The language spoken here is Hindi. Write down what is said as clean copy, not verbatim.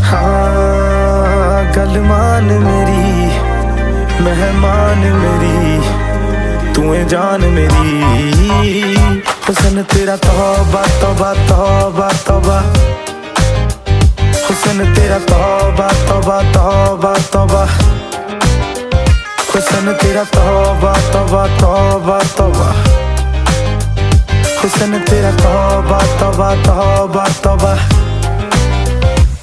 हाँ गल मान मेरी मेहमान मेरी तू है जान मेरी। हुस्न तेरा तौबा तौबा तौबा तौबा, हुस्न तेरा तौबा तौबा तौबा तौबा, हुस्न तेरा तौबा तौबा तौबा तौबा, हुस्न तेरा तौबा तौबा तौबा तौबा।